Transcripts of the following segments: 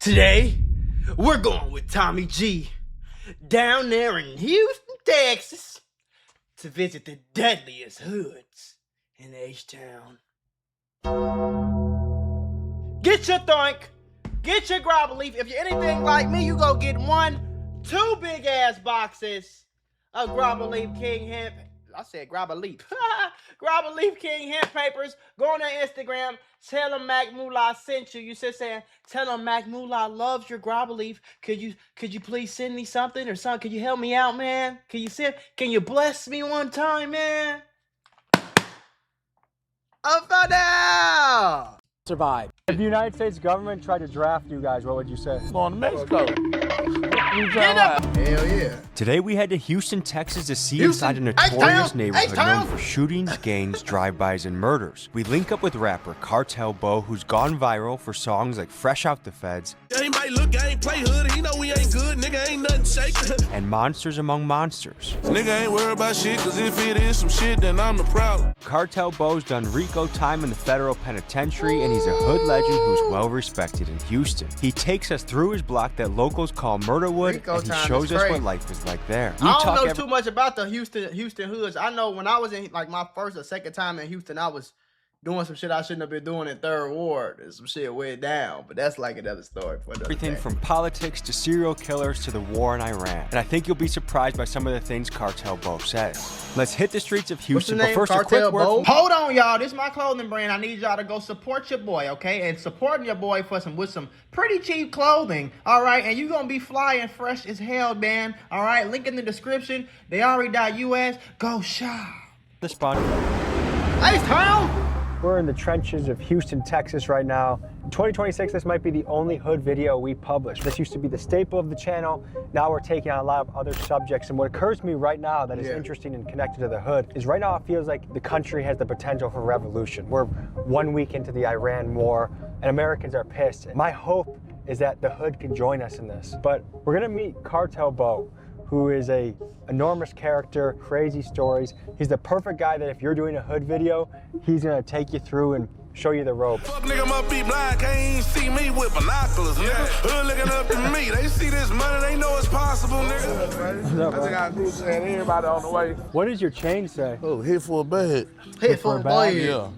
Today, we're going with Tommy G down there in Houston, Texas to visit the deadliest hoods in H-Town. Get your thunk, get your grab leaf. If you're anything like me, you go get 2 big ass boxes of grab leaf king hemp. I said grab a leaf. Grab a leaf king hemp papers. Go on their Instagram. Tell them Mac Mula sent you. You said saying, tell them Mac Mula loves your grab a leaf. Could you please send me something or something? Could you help me out, man? Can you bless me one time, man? I'm found out. Survive. If the United States government tried to draft you guys, what would you say? Going to Mexico. Hell yeah. Today we head to Houston, Texas to see inside a notorious neighborhood known for shootings, gangs, drive-bys, and murders. We link up with rapper Cartel Bo, who's gone viral for songs like Fresh Out the Feds, and Monsters Among Monsters. Nigga ain't worried about shit, cause if it is some shit, then I'm the problem. Cartel Bo's done RICO time in the federal penitentiary, and he's a hood legend who's well respected in Houston. He takes us through his block that locals call Murderwood, and he shows us what life is like there. I don't know too much about the Houston hoods. I know when I was in like my first or second time in Houston, I was doing some shit I shouldn't have been doing in 3rd Ward. And some shit went down, but that's like another story for another Everything day. from politics to serial killers to the war in Iran. And I think you'll be surprised by some of the things Cartel Bo says. Let's hit the streets of Houston, but first a quick word. Hold on, y'all. This is my clothing brand. I need y'all to go support your boy, okay? And supporting your boy with some pretty cheap clothing, all right? And you gonna be fly and fresh as hell, man. All right, link in the description. Theari.us. Go shop. The spot. H-Town. We're in the trenches of Houston, Texas right now. In 2026, this might be the only hood video we publish. This used to be the staple of the channel. Now we're taking on a lot of other subjects. And what occurs to me right now that is interesting and connected to the hood is right now it feels like the country has the potential for revolution. We're 1 week into the Iran war and Americans are pissed. My hope is that the hood can join us in this. But we're gonna meet Cartel Bo, who is a enormous character, crazy stories. He's the perfect guy that if you're doing a hood video, he's gonna take you through and show you the ropes. Fuck nigga must be blind, can't even see me with binoculars, nigga. Hood looking up to me, they see this money, they know it's possible, nigga. I think I do saying everybody on the way. What does your chain say? Oh, hit for a bag. Hit for a bag. Yeah.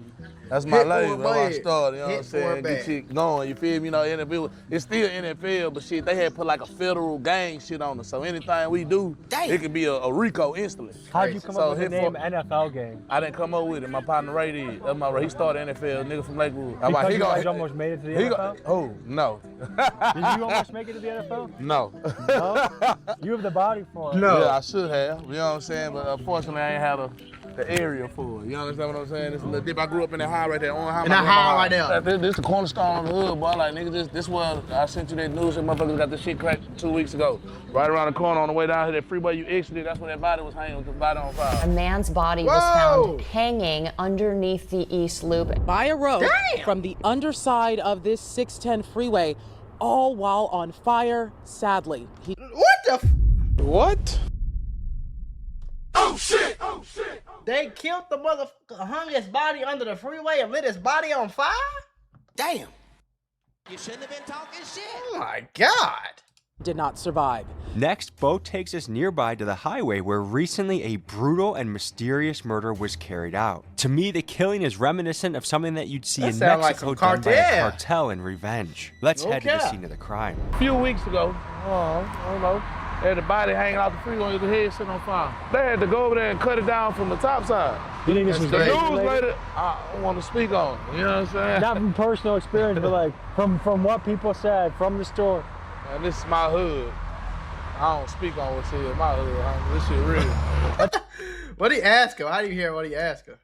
That's my label. That's how I started, you know what I'm saying? Get you going, you feel me? You know, NFL, it's still NFL, but shit, they had put like a federal gang shit on it. So anything we do, it could be a RICO instantly. How'd you come up with the name NFL Gang? I didn't come up with it. My partner Ray did. He started NFL, nigga from Lakewood. Because you guys almost made it to the NFL? Oh, no. Did you almost make it to the NFL? No. No? You have the body for it. No. Yeah, I should have. You know what I'm saying? But unfortunately, I ain't had the area for it. You understand what I'm saying? This is a little dip. I grew up in that high right there. In that high right there. This the cornerstone of the hood, boy. Like, nigga, this where I sent you that news that motherfuckers got this shit cracked 2 weeks ago. Right around the corner on the way down here, that freeway you exited, that's where that body was hanging with the body on fire. A man's body was found hanging underneath the East Loop. By a rope from the underside of this 610 freeway, all while on fire, sadly. What? Oh, shit! Oh, shit! They killed the motherfucker, hung his body under the freeway and lit his body on fire? Damn. You shouldn't have been talking shit. Oh my God. Did not survive. Next, Bo takes us nearby to the highway where recently a brutal and mysterious murder was carried out. To me, the killing is reminiscent of something that you'd see in Mexico done by a cartel in revenge. Let's head to the scene of the crime. A few weeks ago, I don't know, they had the body hanging out the freeway with the head sitting on fire. They had to go over there and cut it down from the top side. You think this was the news later? I don't want to speak on it. You know what I'm saying? Not from personal experience, but like from what people said, from the story. Man, this is my hood. I don't speak on what's here in my hood. This shit real. What did he ask her? How do you hear what he asked her?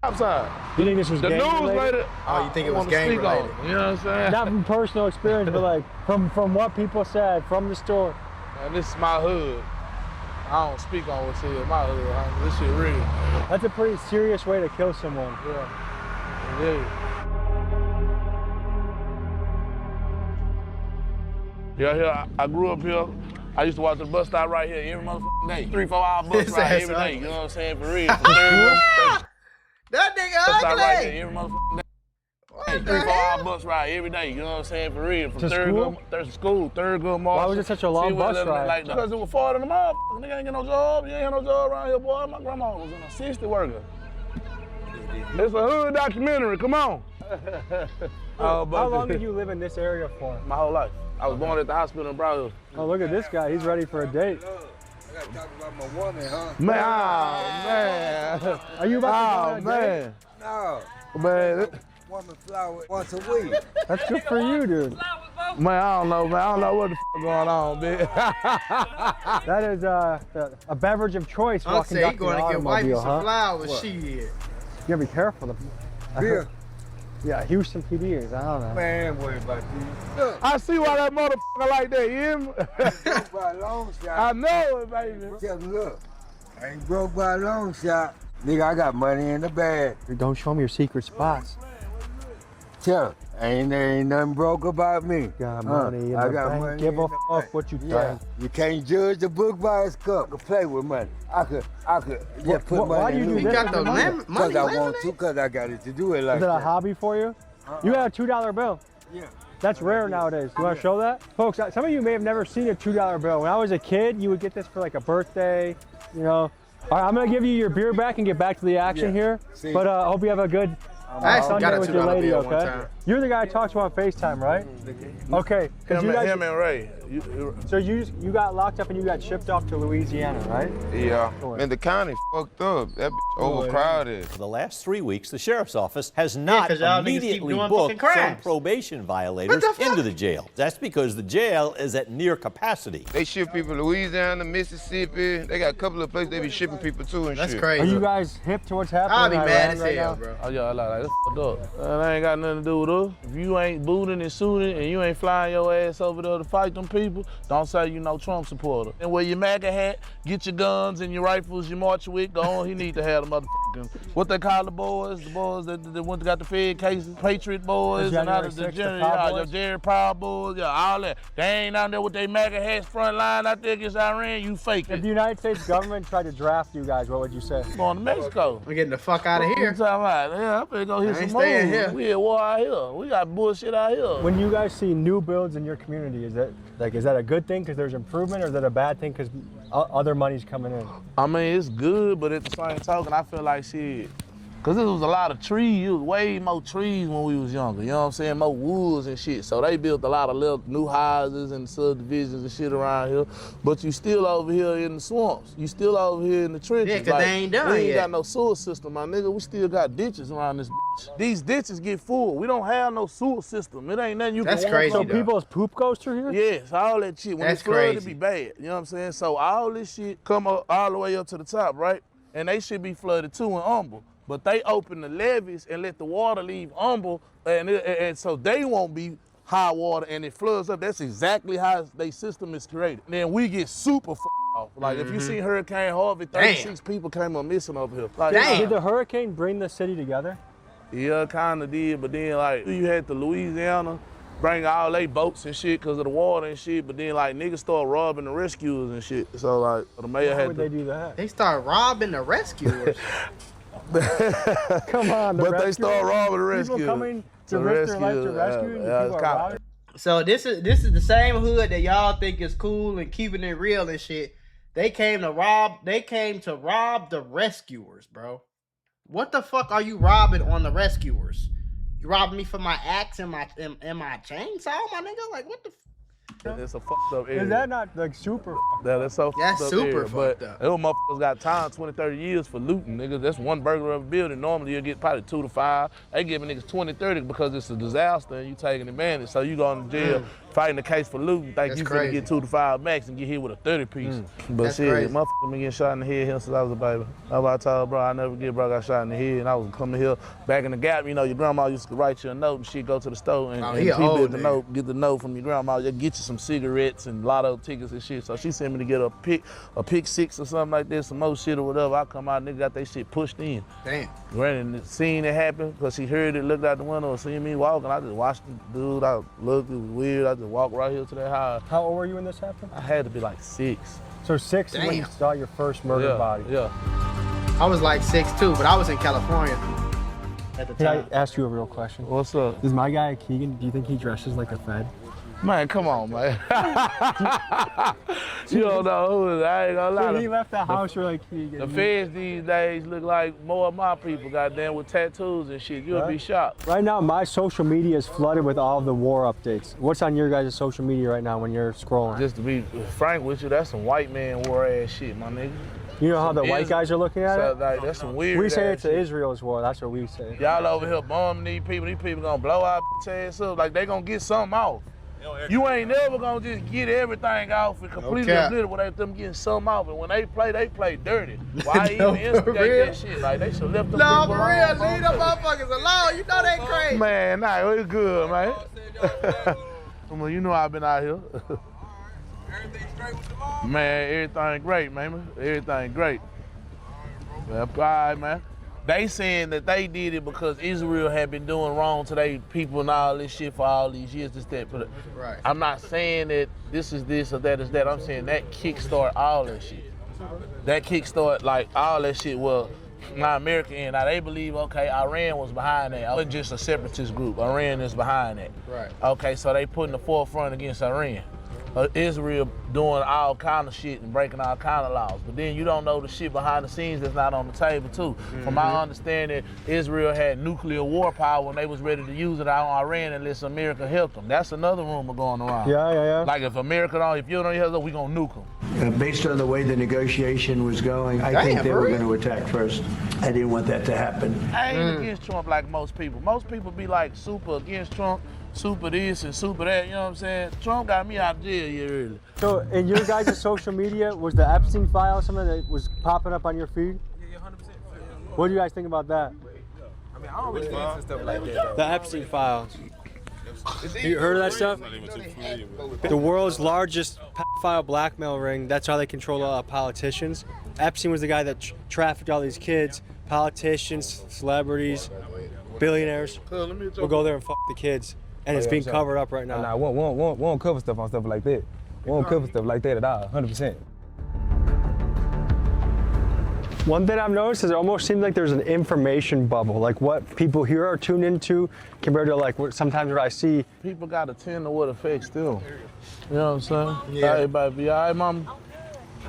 Top side. You think this was the gang news related? later? Oh, you think it was gang related? You know what I'm saying? Not from personal experience, but like from what people said, from the story. Man, this is my hood. I don't speak on what's here in my hood. This shit real. That's a pretty serious way to kill someone. Yeah. It is. Yeah, here, I grew up here. I used to watch the bus stop right here every motherfucking day. 3-4 hour bus ride every day. You know what I'm saying? For real. That nigga ugly. Right here every motherfucking day. Hey, 3-4 hour bus ride every day, you know what I'm saying, for real. From To school? Third Marshall. Why was it such a long bus ride? Because it was farther than the motherfucker. Nigga ain't get no job. You ain't had no job around here, boy. My grandma was an assistant worker. It's a hood documentary, come on. How long did you live in this area for? My whole life. I was born at the hospital in Brown Hill. Oh, look at this guy. He's ready for a date. I gotta talk about my woman, huh? Man, Are you about to go on a date? No. Man. Woman flower once a week. That's good for you, dude. Man, I don't know, man. I don't know what the f going on, man. That is a beverage of choice while conducting an automobile, huh? Flowers, shit. You gotta be careful. Beer. Yeah, Houston PD is. I don't know. Man, worry about these. Look, I see why that motherfucker like that, you hear me? broke by a long shot. I know it, baby. Tell me, look, I ain't broke by a long shot. Nigga, I got money in the bag. Don't show me your secret spots. Tell ain't nothing broke about me. Got money in I the got bank. money Give in a the fuck bank. what you Yeah, think. you can't judge the book by its cup. I could play with money. I could just put money why do you in do it. this? You got the money Because I want to, because I got it to do it like Is it a that. hobby for you? You got a $2 bill. Yeah. That's rare nowadays. You want to show that? Folks, some of you may have never seen a $2 bill. When I was a kid, you would get this for like a birthday, you know. All right, I'm going to give you your beer back and get back to the action here. See. But I hope you have a good I actually got Sunday a with your $2 lady, bill one okay? time. You're the guy I talked to on FaceTime, right? Okay. 'Cause Him and Ray. So you got locked up and you got shipped off to Louisiana, right? Yeah, and the county fucked up. That bitch overcrowded. For the last 3 weeks, the sheriff's office has not 'cause y'all niggas keep immediately doing fucking booked some crimes. probation violators What the fuck? into the jail. That's because the jail is at near capacity. They ship people to Louisiana, Mississippi. They got a couple of places they be shipping people to and That's shit. crazy. Are you guys hip to what's happening I'll be in mad Iran as right hell, now? bro. Oh, yeah, that's fucked up. That ain't got nothing to do with us. If you ain't booting and suiting and you ain't flying your ass over there to fight them people, don't say you no Trump supporter. And wear your MAGA hat, get your guns and your rifles, you march with, go on. He need to have the motherfucking, what they call the boys that went to got the Fed cases, Patriot boys, The and all January 6th, the your Proud Boys? Jerry Proud boys, yeah, all that. They ain't out there with their MAGA hats front line out there against Iran, you fake If it. the United States government tried to draft you guys, what would you say? Going to Mexico. We're getting the fuck out of What here. you talking about? Yeah, I'm finna go hit I some ain't more. staying here. We at war out here. We got bullshit out here. When you guys see new builds in your community, is that a good thing because there's improvement, or is that a bad thing because other money's coming in? I mean, it's good, but at the same token, I feel like shit. Cause it was a lot of trees, it was way more trees when we was younger, you know what I'm saying? More woods and shit. So they built a lot of little new houses and subdivisions and shit around here. But you still over here in the swamps. You still over here in the trenches. Yeah, 'cause they ain't done We ain't yet. got no sewer system, my nigga. We still got ditches around this bitch. These ditches get full. We don't have no sewer system. It ain't nothing you That's can walk crazy, on. So people's poop goes through here? Yes, all that shit. When That's it's flooded, it crazy. be bad. You know what I'm saying? So all this shit come up all the way up to the top, right? And they should be flooded too in Humble. But they open the levees and let the water leave Humble, and so they won't be high water and it floods up. That's exactly how their system is created. Then we get super off. Like if you see Hurricane Harvey, 36 people came up missing over here. Like, Did the hurricane bring the city together? Yeah, kinda did, but then like you had to Louisiana, bring all they boats and shit because of the water and shit, but then like niggas start robbing the rescuers and shit. So like the mayor Why had would to. they do that? They start robbing the rescuers. Come on, But they start robbing the rescuers. People coming to risk their life to rescue you, and yeah, people it's are kinda- robbing. So this is the same hood that y'all think is cool and keeping it real and shit. They came to rob the rescuers, bro. What the fuck are you robbing on the rescuers? You robbing me for my axe and my chainsaw, my nigga? Like what the It's a fucked up area. Is that not like super? That's so That's fucked up super area. fucked But up. those motherfuckers got time, 20, 30 years for looting, nigga. That's one burglar of a building. Normally you'll get probably 2 to 5. They giving niggas 20, 30 because it's a disaster and you taking advantage. So you going to jail fighting the case for looting, think That's you crazy. finna get 2 to 5 max and get hit with a 30 piece. But That's shit, crazy. motherfucker been getting shot in the head here since I was a baby. That's why I told bro, I never get bro got shot in the head and I was coming here back in the Gap, you know, your grandma used to write you a note and she'd go to the store and, Oh, and he a people old at the nigga. note, get the note from your grandma, you get you some cigarettes and lotto tickets and shit. So she sent me to get a pick 6 or something like this, some more shit or whatever. I come out, nigga got that shit pushed in. Damn. Granted, seen it happen because she heard it, looked out the window, and seen me walking. I just watched the dude. I looked, it was weird. I just walked right here to that house. How old were you when this happened? I had to be like 6. So 6 is when you Damn. saw your first murder yeah, body. Yeah. I was like 6'2", but I was in California. at the Can time. I ask you a real question? What's up? Does my guy Keegan, do you think he dresses like a Fed? Man, come on, man. You don't know who it is. I ain't gonna lie. When he left the house, you're like Keegan. The feds these days look like more of my people, goddamn, with tattoos and shit. You'll be shocked. Right now, my social media is flooded with all of the war updates. What's on your guys' social media right now when you're scrolling? Just to be frank with you, that's some white man war ass shit, my nigga. You know how the white guys are looking at it? Like, that's some weird We say it's shit. Israel's war. That's what we say. Y'all over here bombing these people. These people gonna blow our bitch ass up. Like, they gonna get something off. You ain't never gonna just get everything off and completely obliterate without them getting something off. And when they play dirty. Why even instigate that shit? Like, they should left them No, people for real, alone. leave them motherfuckers alone. You know they crazy. Man, nah, it's good, man. Well, you know I've been out here. Everything straight with the mom? Man, everything great, man. Everything great. Well, all right, man. They saying that they did it because Israel had been doing wrong to their people and all this shit for all these years. This, that, but Right. I'm not saying that this is this or that is that. I'm saying that kickstart all that shit. That kickstart like all that shit. Well, now America and now they believe okay, Iran was behind that. It wasn't just a separatist group. Iran is behind that. Right. Okay, so they put in the forefront against Iran. Israel doing all kind of shit and breaking all kind of laws. But then you don't know the shit behind the scenes that's not on the table too. From my understanding, Israel had nuclear war power when they was ready to use it on Iran unless America helped them. That's another rumor going around. Yeah. Like if America don't, if you don't help them, we gonna nuke them. Based on the way the negotiation was going, I think they were going to attack first. I didn't want that to happen. I ain't against Trump like most people. Most people be like super against Trump, super this and super that, you know what I'm saying? Trump got me out of jail here early. So in your guys' social media, was the Epstein file something that was popping up on your feed? Yeah, 100%. What do you guys think about that? I mean, I don't really answer stuff like that. The Epstein files. You heard of that stuff? The world's largest pedophile blackmail ring. That's how they control politicians. Epstein was the guy that trafficked all these kids, politicians, celebrities, billionaires. Will go there and fuck the kids. And it's being covered up right now. Nah, we won't cover stuff on stuff like that. We won't cover stuff like that at all, 100%. One thing I've noticed is it almost seems like there's an information bubble, like what people here are tuned into compared to like what sometimes what I see. People got to tend to what affects them. You know what I'm saying? Yeah. Everybody be all right, mom.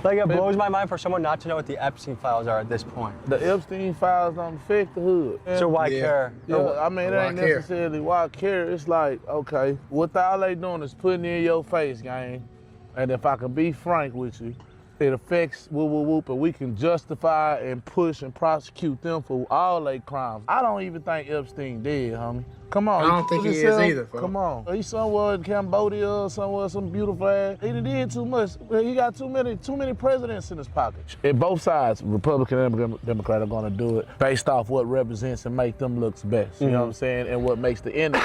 Like it blows my mind for someone not to know what the Epstein files are at this point. The Epstein files don't affect the hood. So why care? Yeah, I mean, it ain't necessarily why care. It's like, okay, what all they doing is putting in your face, gang. And if I can be frank with you, it affects whoop, and we can justify and push and prosecute them for all their crimes. I don't even think Epstein dead, homie. Come on. I don't think he is either, folks. Come on. He's somewhere in Cambodia or somewhere, some beautiful ass. He done did too much. He got too many presidents in his pocket. And both sides, Republican and Democrat, are gonna do it based off what represents and make them look best. You know what I'm saying? And what makes the enemy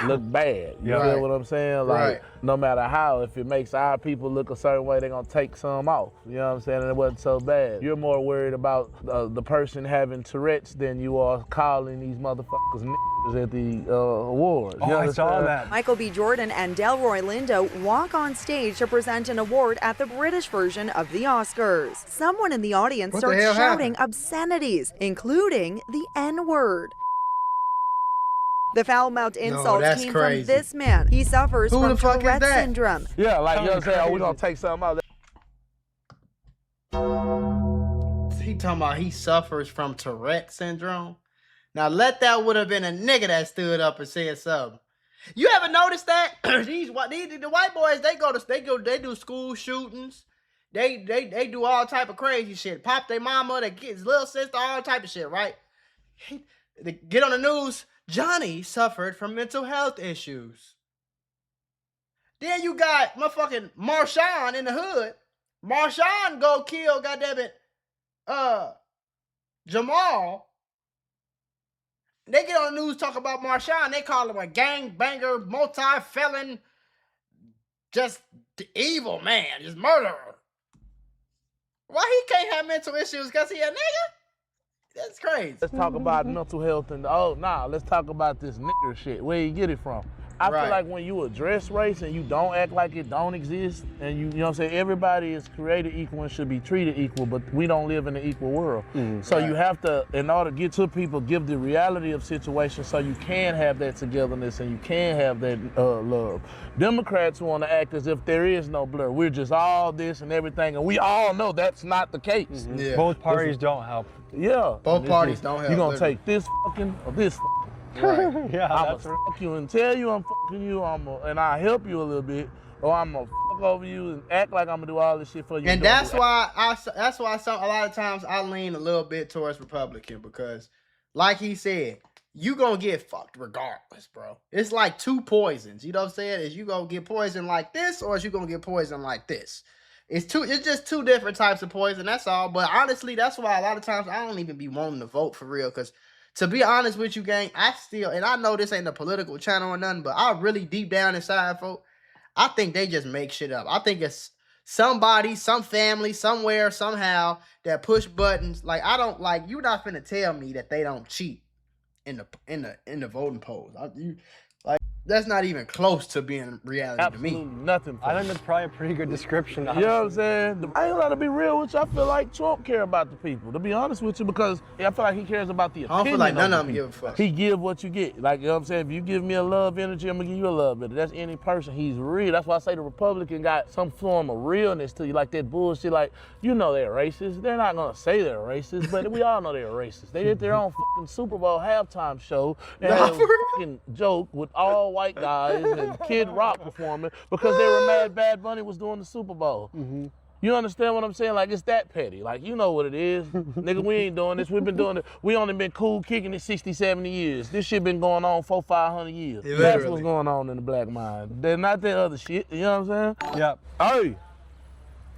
look bad. You feel what I'm saying? Like, no matter how, if it makes our people look a certain way, they're gonna take some off. You know what I'm saying? And it wasn't so bad. You're more worried about the person having Tourette's than you are calling these motherfuckers niggas at the awards. Oh, I saw that. Michael B. Jordan and Delroy Lindo walk on stage to present an award at the British version of the Oscars. Someone in the audience starts shouting obscenities, including the N-word. The foul-mouthed insults came from this man. He suffers from Tourette's syndrome. Yeah, like, you know what I'm saying? Oh, we're going to take something out. He talking about he suffers from Tourette's syndrome. Now let that would have been a nigga that stood up and said something. You ever noticed that? the white boys, they do school shootings. They do all type of crazy shit. Pop their mama, their kids, little sister, all type of shit, right? They get on the news. Johnny suffered from mental health issues. Then you got motherfucking Marshawn in the hood. Marshawn go kill, goddammit, Jamal. They get on the news, talk about Marshawn. They call him a gangbanger, multi-felon, just evil man, just murderer. Why he can't have mental issues? Because he a nigga? That's crazy. Let's talk about mental health and, let's talk about this nigger shit. Where you get it from? I feel like when you address race and you don't act like it don't exist, and you know what I'm saying, everybody is created equal and should be treated equal, but we don't live in an equal world. So you have to, in order to get to people, give the reality of situations so you can have that togetherness and you can have that love. Democrats want to act as if there is no blur. We're just all this and everything, and we all know that's not the case. Both parties don't help. Yeah. Both parties don't help. You're going to take this fucking or this fucking. Right. Yeah, I'm gonna fuck you and tell you I'm fucking you, and I'll help you a little bit, or I'm gonna fuck over you and act like I'm gonna do all this shit for you. And that's why a lot of times I lean a little bit towards Republican, because like he said, you gonna get fucked regardless, bro. It's like two poisons. You know what I'm saying? Is you gonna get poisoned like this, or is you gonna get poisoned like this? It's just two different types of poison, that's all. But honestly, that's why a lot of times I don't even be wanting to vote for real, because to be honest with you, gang, I still, and I know this ain't a political channel or nothing, but I really deep down inside, folk, I think they just make shit up. I think it's somebody, some family, somewhere, somehow that push buttons. Like, I don't, like, you're not finna tell me that they don't cheat in the voting polls. That's not even close to being reality to me. Nothing. I think that's probably a pretty good description. You know what I'm saying? I ain't gonna be real with you. I feel like Trump care about the people, to be honest with you, because I feel like he cares about the opinion. I don't feel like none of them give a fuck. He give what you get. Like, you know what I'm saying? If you give me a love energy, I'm gonna give you a love energy. That's any person. He's real. That's why I say the Republican got some form of realness to you, like that bullshit. Like, you know they're racist. They're not gonna say they're racist, but we all know they're racist. They did their own fucking Super Bowl halftime show and had a fucking joke with all white guys and Kid Rock performing because they were mad Bad Bunny was doing the Super Bowl. You understand what I'm saying? Like, it's that petty. Like, you know what it is. Nigga, we ain't doing this. We've been doing it. We only been cool kicking it 60, 70 years. This shit been going on 400, 500 years. Yeah, that's what's going on in the black mind. They're not that other shit. You know what I'm saying? Yep. Hey,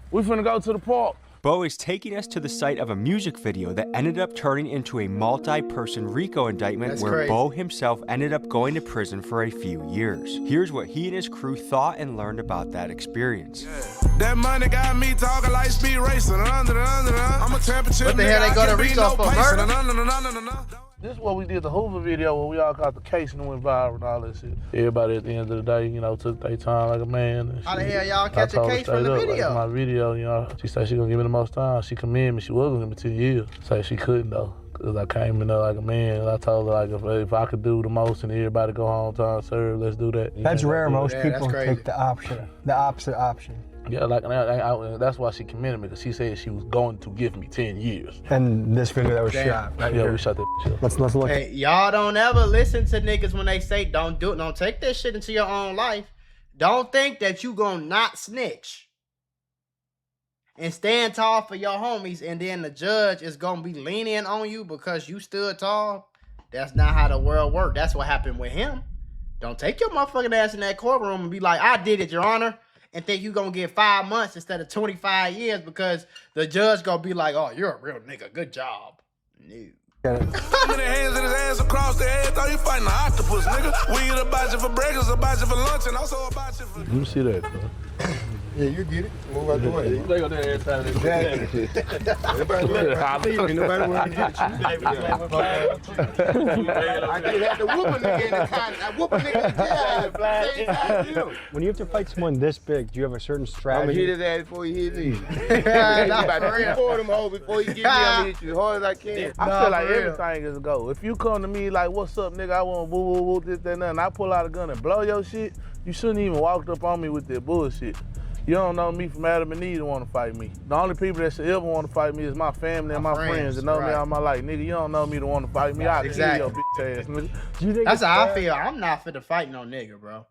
we finna go to the park. Bo is taking us to the site of a music video that ended up turning into a multi-person RICO indictment where Bo himself ended up going to prison for a few years. Here's what he and his crew thought and learned about that experience. That money got me talking like speed racing. I'm a temperature. What the hell they go to RICO for murder? This is what we did the Hoover video where we all caught the case and went viral and all that shit. Everybody at the end of the day, you know, took their time like a man. How the hell y'all catch a case from the video? Like my video, you know, she said she gonna give me the most time. She commended me. She was gonna give me 10 years. Say she couldn't though, cause I came in there like a man. And I told her like if I could do the most and everybody go home time served, let's do that. That's rare. Most people take the opposite option. Yeah, like that's why she commended me, because she said she was going to give me 10 years. And this video that was shot. Right here. We shot that shit. Let's look. Hey, y'all don't ever listen to niggas when they say don't do it. Don't take this shit into your own life. Don't think that you gonna not snitch and stand tall for your homies, and then the judge is gonna be leaning on you because you stood tall. That's not how the world works. That's what happened with him. Don't take your motherfucking ass in that courtroom and be like, I did it, Your Honor, and think you gonna get 5 months instead of 25 years because the judge gonna be like, oh, you're a real nigga, good job. No. How many hands in his ass across the head? Thought you fighting an octopus, nigga. We eat about you for breakfast, about you for lunch, and also about you for... You see that, bro? Yeah, you get it. Move out the way. They go there every time. Exactly. Nobody want to get you. I could have to whoop a nigga in the con. I whoop a nigga in the job. When you have to fight someone this big, do you have a certain strategy? I'm gonna hit his ass before he hit me. About 3-4 of them hoes before he get me. I'm gonna hit you as hard as I can. I feel like everything is a go. If you come to me like, what's up, nigga, I want woo woo woo this, that, and that, and I pull out a gun and blow your shit, you shouldn't even walked up on me with that bullshit. You don't know me from Adam and Eve to want to fight me. The only people that should ever want to fight me is my family and my friends that know me all my life. Nigga, you don't know me to want to fight me. I'll kill your bitch ass, nigga. That's how I feel. I'm not fit to fight no nigga, bro.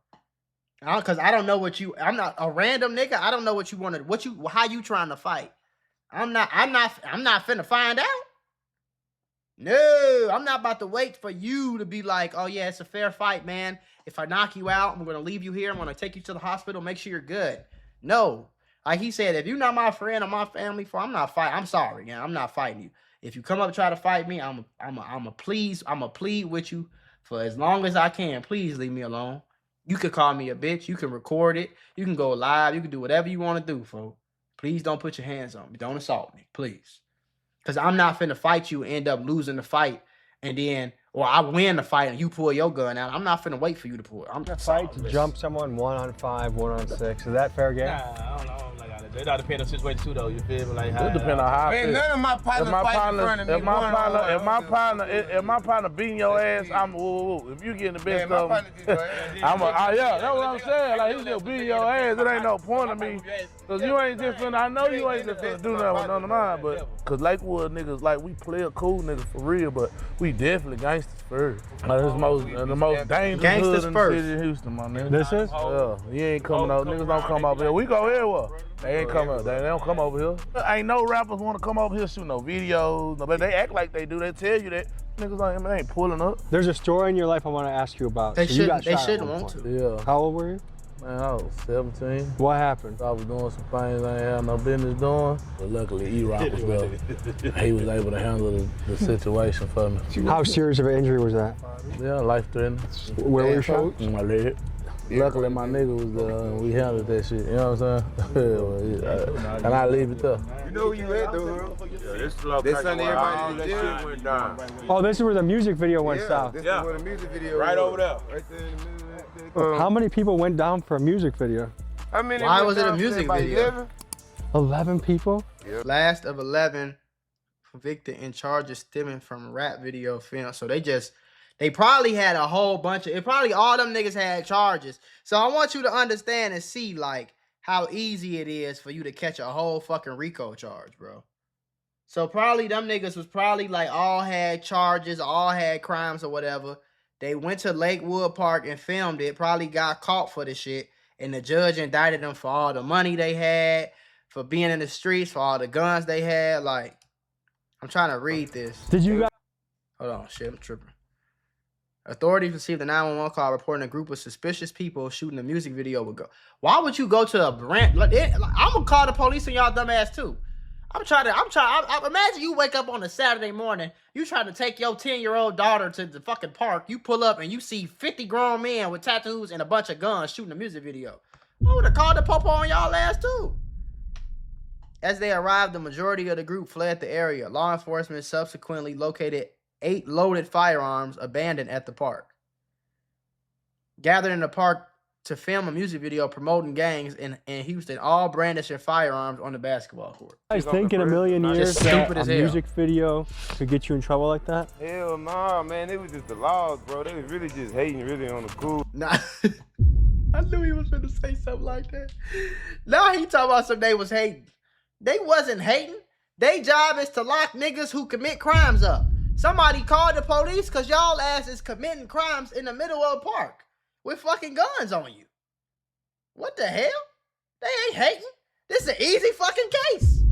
Cause I don't know what you. I'm not a random nigga. I don't know what you wanted. How you trying to fight? I'm not finna find out. No, I'm not about to wait for you to be like, oh yeah, it's a fair fight, man. If I knock you out, I'm gonna leave you here. I'm gonna take you to the hospital. Make sure you're good. No, like he said, if you're not my friend or my family, I'm not fighting. I'm sorry, man. I'm not fighting you. If you come up and try to fight me, I'm a plead with you for as long as I can. Please leave me alone. You can call me a bitch. You can record it. You can go live. You can do whatever you want to do, folks. Please don't put your hands on me. Don't assault me, please. Because I'm not finna fight you and end up losing the fight and then or I win the fight and you pull your gun out. I'm not finna wait for you to pull it. I'm a fight to jump someone 1-on-5, 1-on-6. Is that fair game? Nah, I don't know. It all depends on the situation too, though. You feel me? Like how it depends on how. Man, none of my partners fight in front of me. If my partner beating your ass, I'm woo. If you getting the best of him, yeah, that's what I'm saying. Like he's just beating your ass. It ain't no point of me, cause you ain't just finna. I know you ain't just finna do nothing with none of mine, but cause Lakewood niggas, like we play a cool niggas for real, but we definitely gangsters first. Like this the most dangerous hood in the city of Houston, my nigga. This is? Yeah, you ain't coming out. Niggas don't come over here. We go everywhere. They ain't come up. They don't come over here. Ain't no rappers want to come over here shoot no videos. But they act like they do. They tell you that niggas ain't pulling up. There's a story in your life I want to ask you about. They shouldn't want to. Yeah. How old were you? Man, I was 17. What happened? I was doing some things I ain't had no business doing. But luckily, E-Rock was there. He was able to handle the situation for me. How serious of an injury was that? Yeah, life-threatening. Where were you shot? In my leg. Luckily, my nigga was there and we handled that shit. You know what I'm saying? And I leave it there. You know where you at, though, bro? This Sunday, everybody in jail went down. Oh, this is where the music video went south. This is where the music video right over there. Right there in the middle. How many people went down for a music video? Why was it a music video? 11 people? Yep. Last of 11 convicted in charges stemming from rap video film. So they probably had a whole bunch of, probably all them niggas had charges. So I want you to understand and see like how easy it is for you to catch a whole fucking RICO charge, bro. So probably them niggas was probably like all had charges, all had crimes or whatever. They went to Lakewood Park and filmed it, probably got caught for the shit. And the judge indicted them for all the money they had, for being in the streets, for all the guns they had. Like, I'm trying to read this. Did you guys? Hold on, shit, I'm tripping. Authorities received a 911 call reporting a group of suspicious people shooting a music video would go. Why would you go to a brand? I'm gonna call the police on y'all dumb ass too. Imagine you wake up on a Saturday morning, you trying to take your 10-year-old daughter to the fucking park, you pull up and you see 50 grown men with tattoos and a bunch of guns shooting a music video. I would have called the popo on y'all ass too. As they arrived, the majority of the group fled the area. Law enforcement subsequently located 8 loaded firearms abandoned at the park. Gathered in the park to film a music video promoting gangs in Houston, all brandishing firearms on the basketball court. I think in a million years that a music video could get you in trouble like that? Hell nah, man. It was just the laws, bro. They was really just hating really on the cool. Nah. I knew he was going to say something like that. Now he talking about some they was hating. They wasn't hating. Their job is to lock niggas who commit crimes up. Somebody called the police because y'all ass is committing crimes in the middle of a park with fucking guns on you. What the hell? They ain't hating. This is an easy fucking case.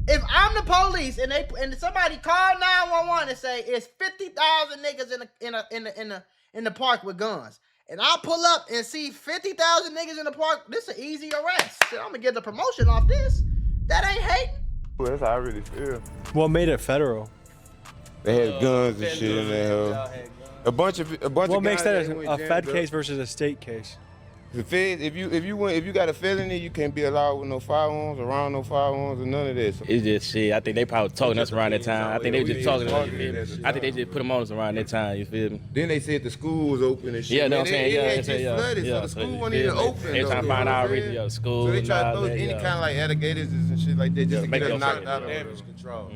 If I'm the police and somebody call 911 and say it's 50,000 niggas in the park with guns, and I pull up and see 50,000 niggas in the park, this is an easy arrest. Shit, I'm gonna get the promotion off this. That ain't hating. Well, that's how I really feel. What made it federal? They had guns and shit in there. A bunch of what makes that guys a Fed case versus a state case? The Fed, if you got a felony, you can't be allowed with no firearms, around no firearms, or none of that. So it's just shit. I think they probably talking us around that time. I think they were just talking to us. I think they just put them on us around that time. You feel me? Then they said the school was open and shit. Yeah, know what I'm saying? Yeah, flooded, so the school wasn't even open. They trying to find out reason, the school. So they try to throw any kind of like alligators and shit like that just to get us knocked out of damage control.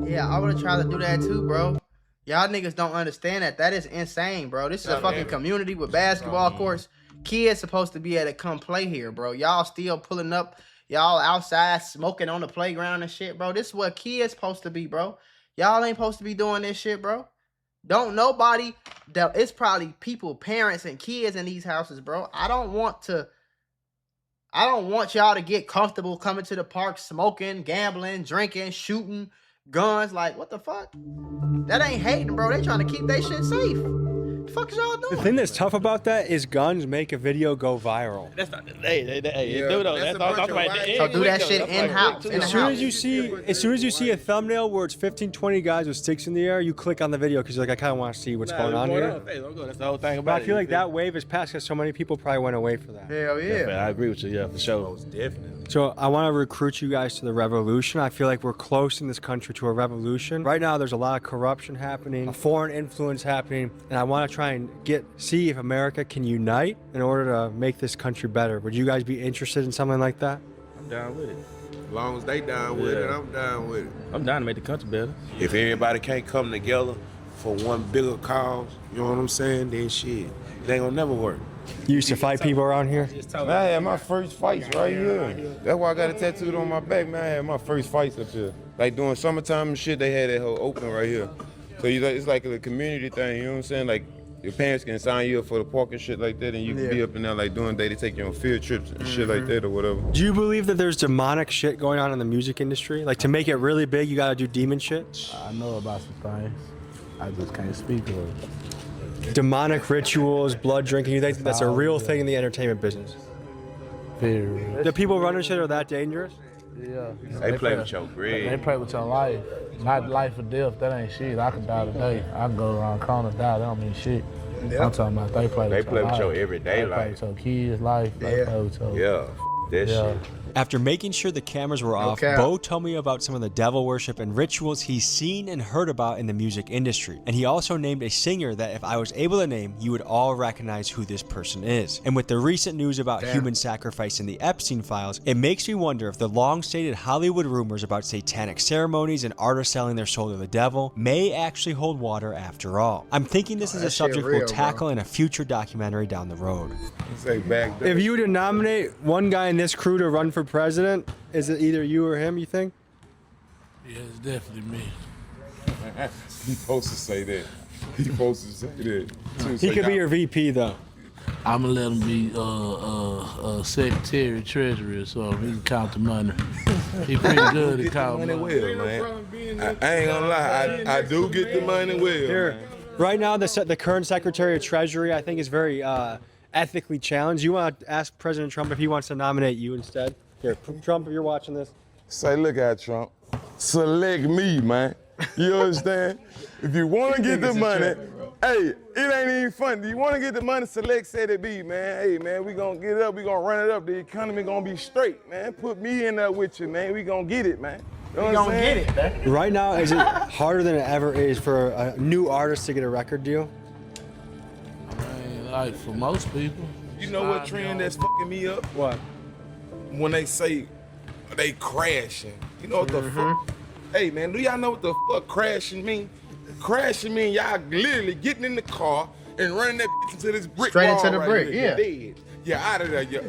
Yeah, I would have tried to do that too, bro. Y'all niggas don't understand that. That is insane, bro. This is a fucking community with basketball courts. Kids supposed to be able to come play here, bro. Y'all still pulling up. Y'all outside smoking on the playground and shit, bro. This is what kids supposed to be, bro. Y'all ain't supposed to be doing this shit, bro. Don't nobody. It's probably people, parents, and kids in these houses, bro. I don't want y'all to get comfortable coming to the park, smoking, gambling, drinking, shooting, guns. Like, what the fuck? That ain't hating, bro. They trying to keep their shit safe. the fuck is y'all doing? The thing that's tough about that is guns make a video go viral. That's not. Hey, do though. That's all I'm talking about. So do that shit in-house. As soon as you see a thumbnail where it's 15, 20 guys with sticks in the air, you click on the video because you're like, I kind of want to see what's going on here. That's the whole thing about But I feel like that wave is past because so many people probably went away for that. Hell yeah. I agree with you. Yeah, for sure. Definitely. So I want to recruit you guys to the revolution. I feel like we're close in this country to a revolution. Right now, there's a lot of corruption happening, a foreign influence happening, and I want to try and see if America can unite in order to make this country better. Would you guys be interested in something like that? I'm down with it. As long as they down with it, I'm down with it. I'm down to make the country better. If everybody can't come together for one bigger cause, you know what I'm saying, then shit, it ain't gonna never work. You used to fight people around here? Man, I had my first fights right here. That's why I got it tattooed on my back, man. I had my first fights up here. Like during summertime and shit, they had that whole open right here. So it's like a community thing, you know what I'm saying? Like your parents can sign you up for the park and shit like that, and you can be up in there like doing day, they take you on field trips and shit like that or whatever. Do you believe that there's demonic shit going on in the music industry? Like to make it really big, you gotta do demon shit? I know about some things. I just can't speak of it. Demonic rituals, blood drinking, you think that's a real thing in the entertainment business? Very real. The people running shit are that dangerous? Yeah. They play with your bread. They play with your life. Not life or death, that ain't shit. I can die today. I can go around the corner and die, that don't mean shit. Yep. I'm talking about they play with your everyday life. They play with your kids' life. They play with your... That shit. After making sure the cameras were off, Bo told me about some of the devil worship and rituals he's seen and heard about in the music industry. And he also named a singer that if I was able to name, you would all recognize who this person is. And with the recent news about human sacrifice in the Epstein files, it makes me wonder if the long-stated Hollywood rumors about satanic ceremonies and artists selling their soul to the devil may actually hold water after all. I'm thinking this is a subject we'll tackle in a future documentary down the road. If you were to nominate one guy in this crew to run for president, is it either you or him, you think? Yeah, it's definitely me. He supposed to say that. He supposed to say that. He could be your VP though. I'm gonna let him be secretary, treasurer, so he can count the money. He pretty good at counting money. Well, man. I ain't gonna lie, I do get the money well. Here, right now, the current Secretary of Treasury, I think, is very ethically challenged. You want to ask President Trump if he wants to nominate you instead? Here, Trump, if you're watching this. Say, look at Trump. Select me, man. You understand? If you want to get the money, hey, it ain't even funny. You want to get the money, select said it be, man. Hey, man, we going to get it up. We going to run it up. The economy going to be straight, man. Put me in there with you, man. We going to get it, man. You know we going to get it, man. Right now, is it harder than it ever is for a new artist to get a record deal? Like for most people. You know what trend that's fucking me up? What? When they say they crashing. You know what the fuck? Hey man, do y'all know what the fuck crashing mean? Crashing mean y'all literally getting in the car and running that bitch into this brick straight wall into the brick, here. You're dead. You're out of there. You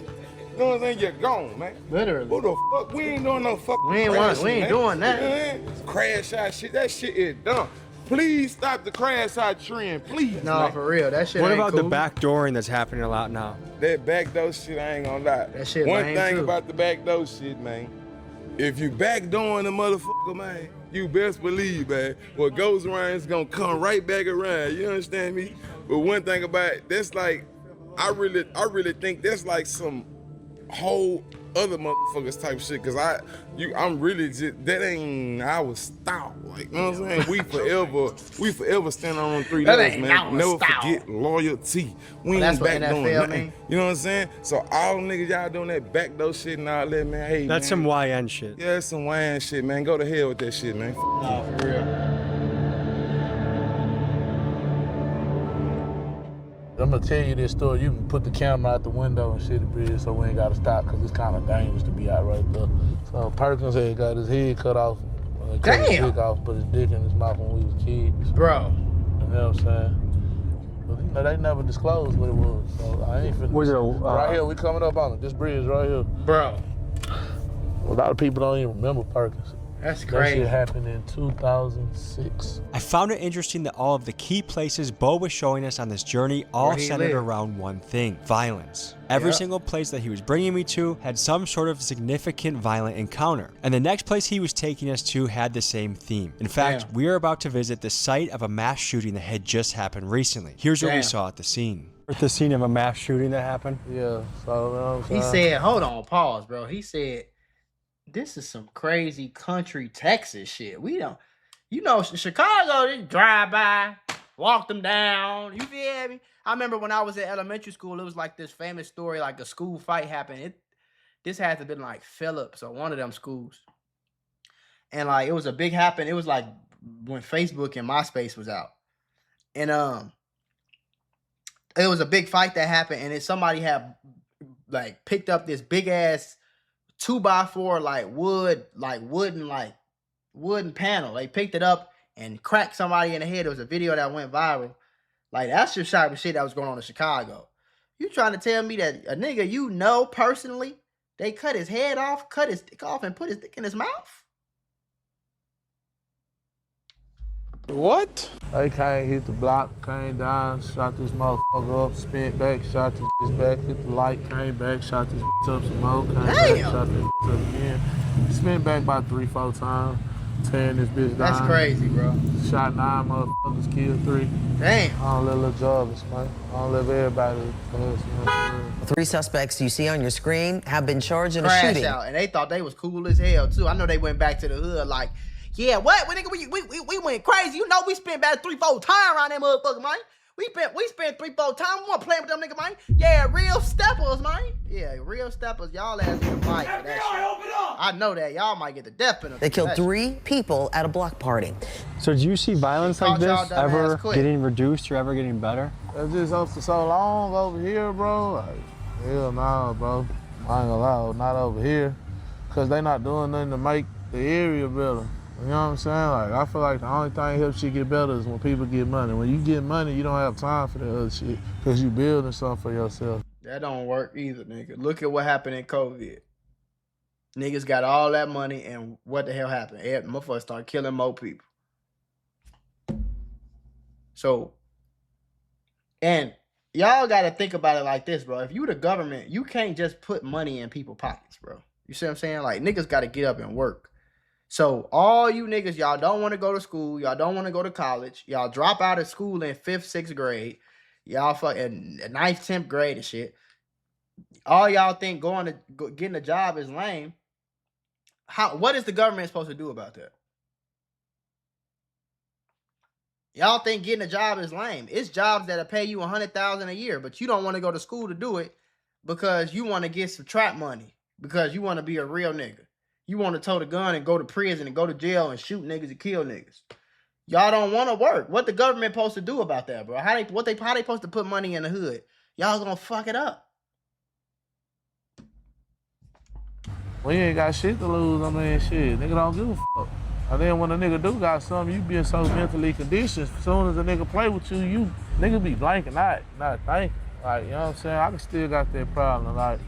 know what I'm saying? You're gone, man. Literally. Who the fuck? We ain't doing no fucking We ain't doing that. Crash out shit. That shit is dumb. Please stop the crash out trend, please. No, man. for real, that shit. What ain't about cool. the backdooring that's happening a lot now? That backdoor shit, I ain't gonna lie. That shit One lame thing too. about the backdoor shit, man. If you backdooring the motherfucker, man, you best believe, man, what goes around is gonna come right back around. You understand me? But one thing about it, that's like, I really think that's like some whole other motherfuckers type shit, cause I'm really just, that ain't our style. Like, you know what I'm saying? We forever stand on 3 letters, man. Never forget loyalty. We ain't back doing nothing. You know what I'm saying? So all them niggas y'all doing that backdoor shit and all that, man. Hey, that's some YN shit. Yeah, that's some YN shit, man. Go to hell with that shit, man. No, for real. I'm gonna tell you this story. You can put the camera out the window and shit the bridge so we ain't gotta stop because it's kind of dangerous to be out right there. So Perkins had got his head cut off. Cut his dick off, put his dick in his mouth when we was kids. Bro. You know what I'm saying? But you know, they never disclosed what it was. So I ain't finna. Was it right here, we coming up on it. This bridge right here. Bro. A lot of people don't even remember Perkins. That's crazy. That shit happened in 2006. I found it interesting that all of the key places Bo was showing us on this journey all centered around one thing: violence. Every single place that he was bringing me to had some sort of significant violent encounter. And the next place he was taking us to had the same theme. In fact, we are about to visit the site of a mass shooting that had just happened recently. Here's what we saw at the scene. At the scene of a mass shooting that happened? Yeah, so he said, hold on, pause, bro. He said, this is some crazy country Texas shit. We don't, you know, Chicago, just drive by, walk them down. You feel me? I remember when I was in elementary school, it was like this famous story, like a school fight happened. This had to have been like Phillips or one of them schools. And like, it was a big happen. It was like when Facebook and MySpace was out. And it was a big fight that happened. And somebody had like picked up this big ass 2x4 wooden panel. They picked it up and cracked somebody in the head. There was a video that went viral. Like, that's just type of shit that was going on in Chicago. You trying to tell me that a nigga you know personally, they cut his head off, cut his dick off, and put his dick in his mouth? What? They came, hit the block, came down, shot this motherfucker up, spent back, shot this back, hit the light, came back, shot this up some more, came back, shot this up again. Spent back about 3-4 times, tearing this bitch down. That's crazy, bro. Shot 9 motherfuckers, killed 3. Damn. I don't let little jobbers, man. I don't let everybody. 3 suspects you see on your screen have been charged in a Crash shooting. out, and they thought they was cool as hell too. I know they went back to the hood like, yeah, what? Nigga, we went crazy. You know we spent about 3-4 times around that motherfucker, man. We spent 3-4 times. We weren't playing with them nigga, man. Yeah, real steppers, man. Yeah, real steppers. Y'all ass in the fight for that shit. I know that. Y'all might get the death penalty. They killed 3 people at a block party. So do you see violence like this ever getting reduced or ever getting better? It's just up for so long over here, bro. Like, hell no, bro. I ain't gonna lie, not over here. Cause they not doing nothing to make the area better. You know what I'm saying? Like, I feel like the only thing that helps you get better is when people get money. When you get money, you don't have time for that other shit because you building something for yourself. That don't work either, nigga. Look at what happened in COVID. Niggas got all that money, and what the hell happened? Motherfuckers started killing more people. So, and y'all got to think about it like this, bro. If you the government, you can't just put money in people's pockets, bro. You see what I'm saying? Like, niggas got to get up and work. So all you niggas, y'all don't want to go to school. Y'all don't want to go to college. Y'all drop out of school in 5th, 6th grade. Y'all fucking 9th, 10th grade and shit. All y'all think getting a job is lame. What is the government supposed to do about that? Y'all think getting a job is lame. It's jobs that'll pay you $100,000 a year, but you don't want to go to school to do it because you want to get some trap money, because you want to be a real nigga. You want to tote a gun and go to prison and go to jail and shoot niggas and kill niggas. Y'all don't want to work. What the government supposed to do about that, bro? How they supposed to put money in the hood? Y'all gonna fuck it up. We ain't got shit to lose. I mean, shit, nigga don't give a fuck. And then when a nigga do got something, you being so mentally conditioned, as soon as a nigga play with you nigga be blanking out, not thinking. Like, you know what I'm saying? I can still got that problem. Like,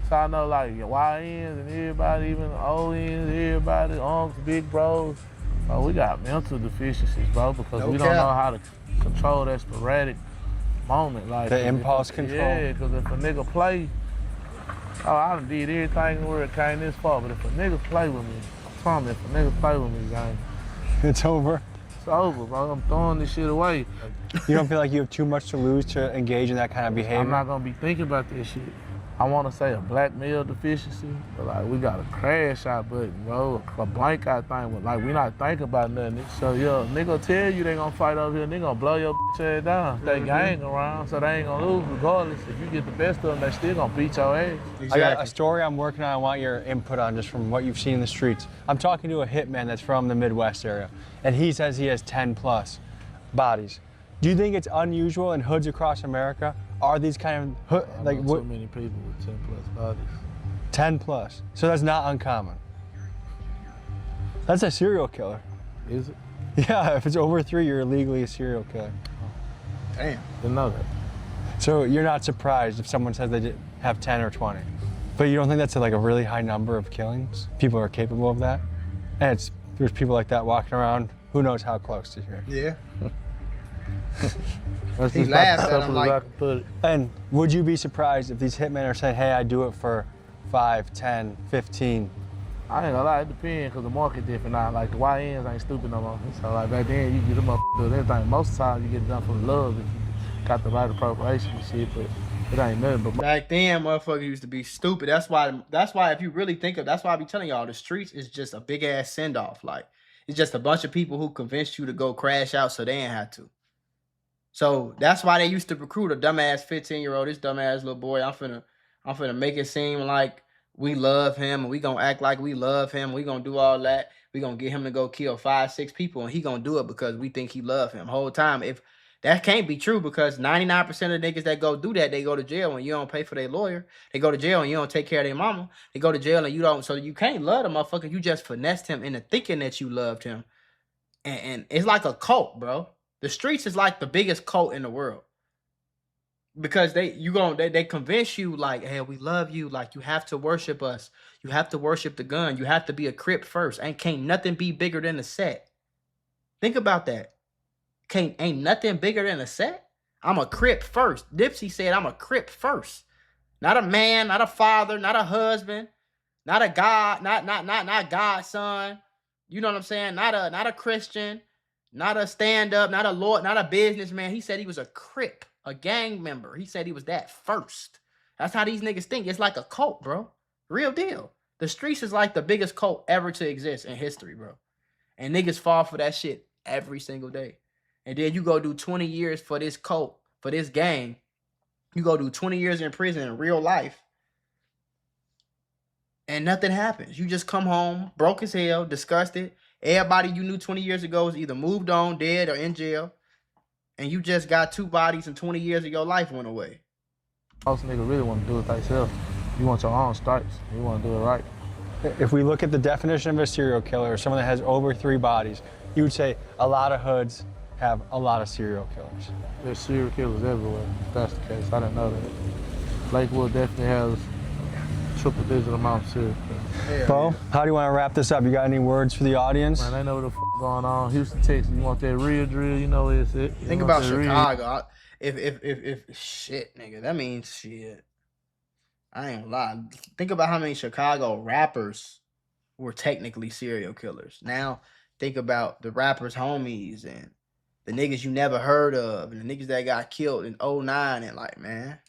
so I know, like, YNs and everybody, even ONs, everybody, uncles, big bros, we got mental deficiencies, bro, because we don't know how to control that sporadic moment. Like the impulse control? Yeah, because if a nigga play, I done did everything in the world, came this far, but if a nigga play with me, I promise, if a nigga play with me, gang, it's over? It's over, bro. I'm throwing this shit away. You don't feel like you have too much to lose to engage in that kind of behavior? I'm not gonna be thinking about this shit. I want to say a black male deficiency, but like we got a crash out button, bro, a blank out thing, but like we not thinking about nothing. So yo, nigga tell you they gonna fight over here, they gonna blow your bitch ass down. They gang around, so they ain't gonna lose regardless. If you get the best of them, they still gonna beat your ass. Exactly. I got a story I'm working on. I want your input on just from what you've seen in the streets. I'm talking to a hitman that's from the Midwest area, and he says he has 10+ bodies. Do you think it's unusual in hoods across America? Are these kind of like what? So many people with 10+ bodies. 10+. So that's not uncommon. That's a serial killer. Is it? Yeah, if it's over 3, you're illegally a serial killer. Damn. Didn't know that. So you're not surprised if someone says they have 10 or 20. But you don't think that's like a really high number of killings? People are capable of that? And it's there's people like that walking around, who knows how close to here. Yeah. He laughed at him like... And would you be surprised if these hitmen are saying, hey, I do it for 5, 10, 15? I ain't gonna lie, it depends, because the market different now. Like, the YNs ain't stupid no more. So, like, back then, you get them up to do everything. Most of the time, you get it done from love if you got the right appropriation and shit, but it ain't nothing but... Back then, motherfuckers used to be stupid. That's why if you really think of, that's why I be telling y'all, the streets is just a big-ass send-off. Like, it's just a bunch of people who convinced you to go crash out so they ain't had to. So that's why they used to recruit a dumbass 15-year-old, this dumbass little boy. I'm finna make it seem like we love him and we gonna act like we love him. We gonna do all that. We gonna get him to go kill 5, 6 people and he gonna do it because we think he love him. Whole time, if that can't be true, because 99% of the niggas that go do that, they go to jail when you don't pay for their lawyer. They go to jail and you don't take care of their mama. They go to jail and you don't, so you can't love the motherfucker. You just finessed him into thinking that you loved him. And it's like a cult, bro. The streets is like the biggest cult in the world. Because they convince you like, hey, we love you. Like, you have to worship us. You have to worship the gun. You have to be a Crip first. Can't nothing be bigger than the set. Think about that. Ain't nothing bigger than a set. I'm a Crip first. Dipsy said I'm a Crip first. Not a man, not a father, not a husband, not a God, not godson. You know what I'm saying? Not a Christian. Not a stand-up, not a lord, not a businessman. He said he was a Crip, a gang member. He said he was that first. That's how these niggas think. It's like a cult, bro. Real deal. The streets is like the biggest cult ever to exist in history, bro. And niggas fall for that shit every single day. And then you go do 20 years for this cult, for this gang. You go do 20 years in prison in real life. And nothing happens. You just come home, broke as hell, disgusted. Everybody you knew 20 years ago is either moved on, dead, or in jail. And you just got 2 bodies and 20 years of your life went away. Most niggas really want to do it themselves. You want your own stripes. You want to do it right. If we look at the definition of a serial killer, someone that has over 3 bodies, you would say a lot of hoods have a lot of serial killers. There's serial killers everywhere, if that's the case. I didn't know that. Lakewood definitely has triple-digit amount of serial killers. Bo, how do you want to wrap this up? You got any words for the audience? Man, they know what the f going on. Houston, Texas, you want that real drill, you know it's it. Think about Chicago. If shit, nigga, that means shit. I ain't gonna lie. Think about how many Chicago rappers were technically serial killers. Now, think about the rappers' homies and the niggas you never heard of and the niggas that got killed in 2009 and like, man.